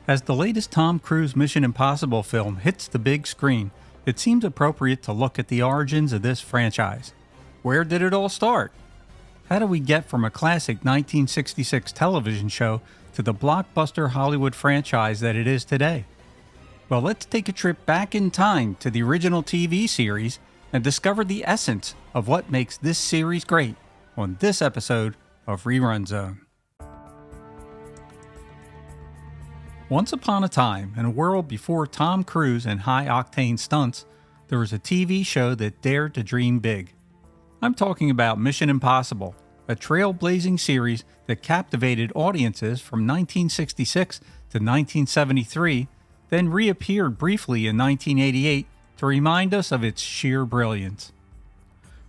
As the latest Tom Cruise Mission Impossible film hits the big screen, it seems appropriate to look at the origins of this franchise. Where did it all start? How do we get from a classic 1966 television show to the blockbuster Hollywood franchise that it is today? Well, let's take a trip back in time to the original TV series and discover the essence of what makes this series great on this episode of Rerun Zone. Once upon a time, in a world before Tom Cruise and high-octane stunts, there was a TV show that dared to dream big. I'm talking about Mission Impossible, a trailblazing series that captivated audiences from 1966 to 1973, then reappeared briefly in 1988 to remind us of its sheer brilliance.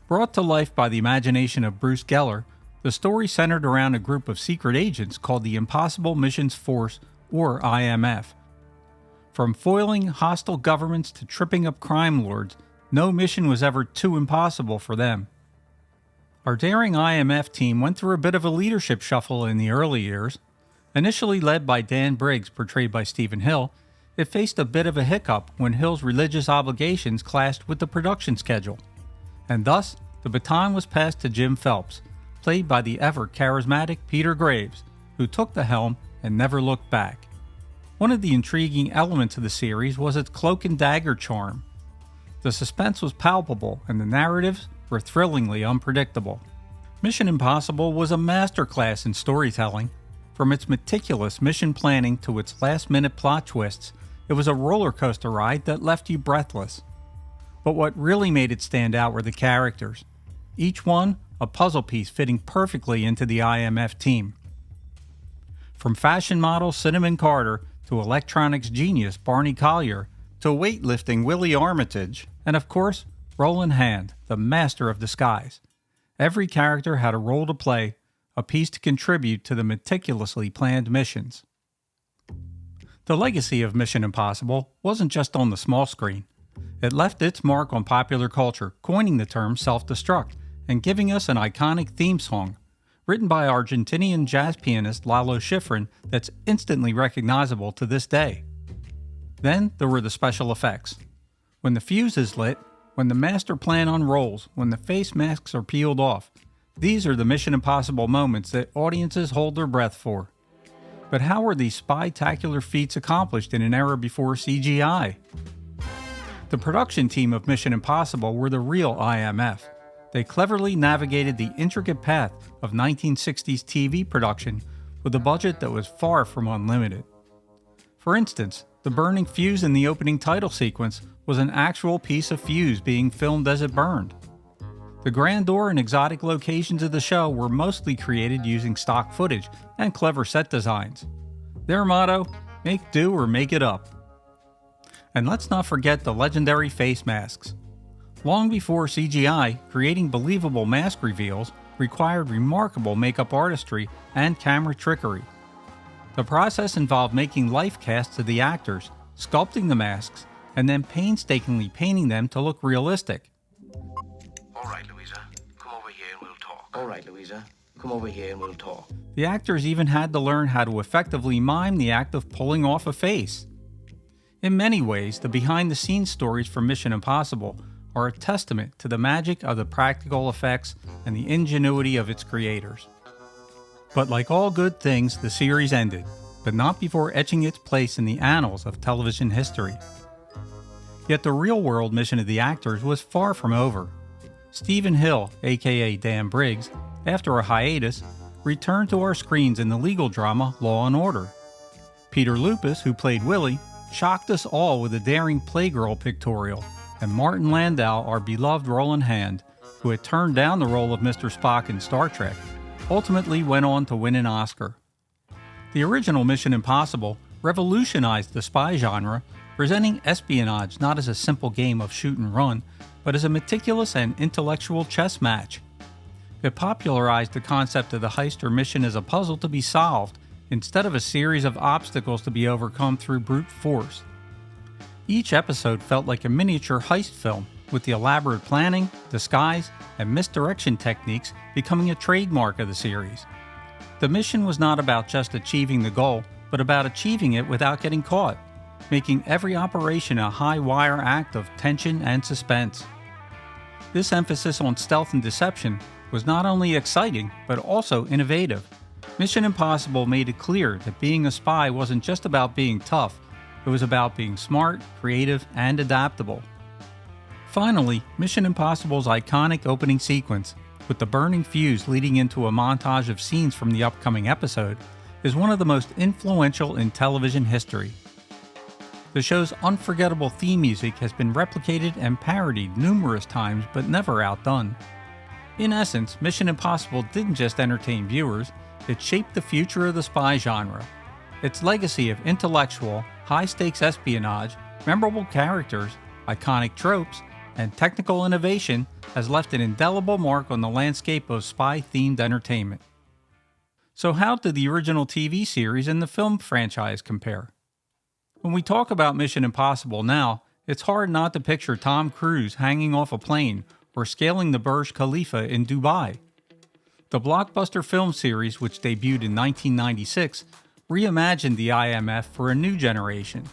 Brought to life by the imagination of Bruce Geller, the story centered around a group of secret agents called the Impossible Missions Force, or IMF. From foiling hostile governments to tripping up crime lords, no mission was ever too impossible for them. Our daring IMF team went through a bit of a leadership shuffle in the early years. Initially led by Dan Briggs, portrayed by Stephen Hill, it faced a bit of a hiccup when Hill's religious obligations clashed with the production schedule. And thus, the baton was passed to Jim Phelps, played by the ever-charismatic Peter Graves, who took the helm and never looked back. One of the intriguing elements of the series was its cloak and dagger charm. The suspense was palpable and the narratives were thrillingly unpredictable. Mission Impossible was a masterclass in storytelling. From its meticulous mission planning to its last-minute plot twists, it was a roller coaster ride that left you breathless. But what really made it stand out were the characters. Each one a puzzle piece fitting perfectly into the IMF team. From fashion model Cinnamon Carter to electronics genius Barney Collier to weightlifting Willie Armitage, and of course, Roland Hand, the master of disguise. Every character had a role to play, a piece to contribute to the meticulously planned missions. The legacy of Mission Impossible wasn't just on the small screen. It left its mark on popular culture, coining the term self-destruct and giving us an iconic theme song, written by Argentinian jazz pianist Lalo Schifrin, that's instantly recognizable to this day. Then there were the special effects. When the fuse is lit, when the master plan unrolls, when the face masks are peeled off, these are the Mission Impossible moments that audiences hold their breath for. But how were these spectacular feats accomplished in an era before CGI? The production team of Mission Impossible were the real IMF. They cleverly navigated the intricate path of 1960s TV production with a budget that was far from unlimited. For instance, the burning fuse in the opening title sequence was an actual piece of fuse being filmed as it burned. The grandeur and exotic locations of the show were mostly created using stock footage and clever set designs. Their motto, make do or make it up. And let's not forget the legendary face masks. Long before CGI, creating believable mask reveals required remarkable makeup artistry and camera trickery. The process involved making life casts of the actors, sculpting the masks, and then painstakingly painting them to look realistic. All right, Louisa, come over here and we'll talk. All right, Louisa, come over here and we'll talk. The actors even had to learn how to effectively mime the act of pulling off a face. In many ways, the behind-the-scenes stories from Mission Impossible are a testament to the magic of the practical effects and the ingenuity of its creators. But like all good things, the series ended, but not before etching its place in the annals of television history. Yet the real-world mission of the actors was far from over. Stephen Hill, aka Dan Briggs, after a hiatus, returned to our screens in the legal drama Law & Order. Peter Lupus, who played Willie, shocked us all with a daring Playgirl pictorial, and Martin Landau, our beloved Roland Hand, who had turned down the role of Mr. Spock in Star Trek, ultimately went on to win an Oscar. The original Mission Impossible revolutionized the spy genre, presenting espionage not as a simple game of shoot and run, but as a meticulous and intellectual chess match. It popularized the concept of the heist or mission as a puzzle to be solved, instead of a series of obstacles to be overcome through brute force. Each episode felt like a miniature heist film, with the elaborate planning, disguise, and misdirection techniques becoming a trademark of the series. The mission was not about just achieving the goal, but about achieving it without getting caught, making every operation a high-wire act of tension and suspense. This emphasis on stealth and deception was not only exciting, but also innovative. Mission Impossible made it clear that being a spy wasn't just about being tough, it was about being smart, creative, and adaptable. Finally, Mission Impossible's iconic opening sequence, with the burning fuse leading into a montage of scenes from the upcoming episode, is one of the most influential in television history. The show's unforgettable theme music has been replicated and parodied numerous times but never outdone. In essence, Mission Impossible didn't just entertain viewers, it shaped the future of the spy genre. Its legacy of intellectual, high-stakes espionage, memorable characters, iconic tropes, and technical innovation has left an indelible mark on the landscape of spy-themed entertainment. So how did the original TV series and the film franchise compare? When we talk about Mission Impossible now, it's hard not to picture Tom Cruise hanging off a plane or scaling the Burj Khalifa in Dubai. The blockbuster film series, which debuted in 1996, reimagined the IMF for a new generation.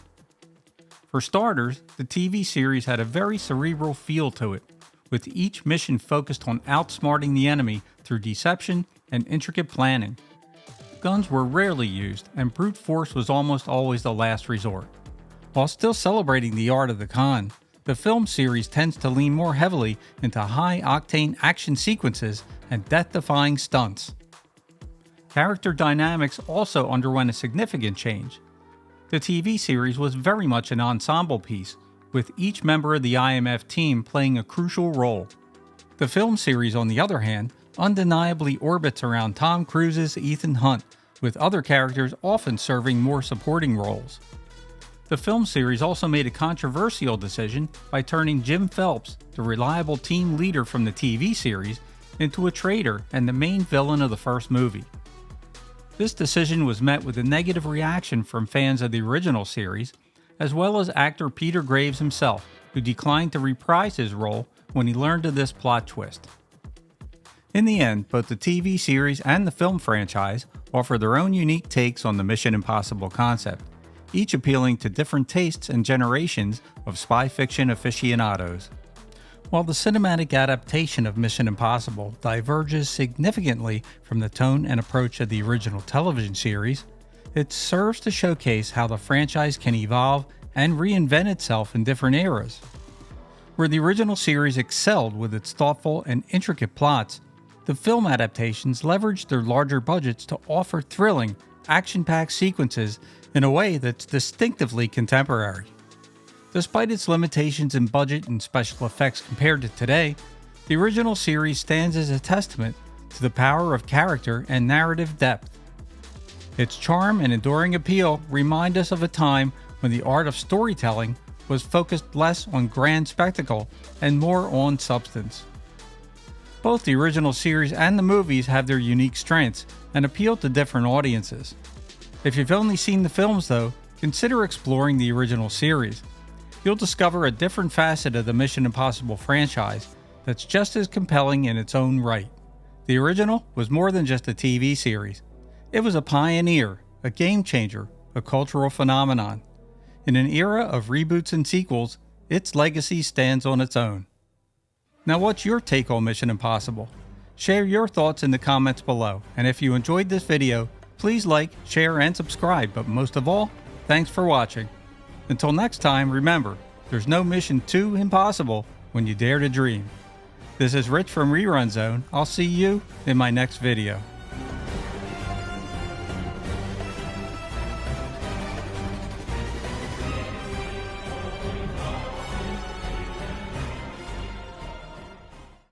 For starters, the TV series had a very cerebral feel to it, with each mission focused on outsmarting the enemy through deception and intricate planning. Guns were rarely used, and brute force was almost always the last resort. While still celebrating the art of the con, the film series tends to lean more heavily into high-octane action sequences and death-defying stunts. Character dynamics also underwent a significant change. The TV series was very much an ensemble piece, with each member of the IMF team playing a crucial role. The film series, on the other hand, undeniably orbits around Tom Cruise's Ethan Hunt, with other characters often serving more supporting roles. The film series also made a controversial decision by turning Jim Phelps, the reliable team leader from the TV series, into a traitor and the main villain of the first movie. This decision was met with a negative reaction from fans of the original series, as well as actor Peter Graves himself, who declined to reprise his role when he learned of this plot twist. In the end, both the TV series and the film franchise offer their own unique takes on the Mission Impossible concept, each appealing to different tastes and generations of spy fiction aficionados. While the cinematic adaptation of Mission Impossible diverges significantly from the tone and approach of the original television series, it serves to showcase how the franchise can evolve and reinvent itself in different eras. Where the original series excelled with its thoughtful and intricate plots, the film adaptations leveraged their larger budgets to offer thrilling, action-packed sequences in a way that's distinctively contemporary. Despite its limitations in budget and special effects compared to today, the original series stands as a testament to the power of character and narrative depth. Its charm and enduring appeal remind us of a time when the art of storytelling was focused less on grand spectacle and more on substance. Both the original series and the movies have their unique strengths and appeal to different audiences. If you've only seen the films though, consider exploring the original series. You'll discover a different facet of the Mission Impossible franchise that's just as compelling in its own right. The original was more than just a TV series. It was a pioneer, a game changer, a cultural phenomenon. In an era of reboots and sequels, its legacy stands on its own. Now, what's your take on Mission Impossible? Share your thoughts in the comments below, and if you enjoyed this video, please like, share, and subscribe, but most of all, thanks for watching. Until next time, remember, there's no mission too impossible when you dare to dream. This is Rich from Rerun Zone. I'll see you in my next video.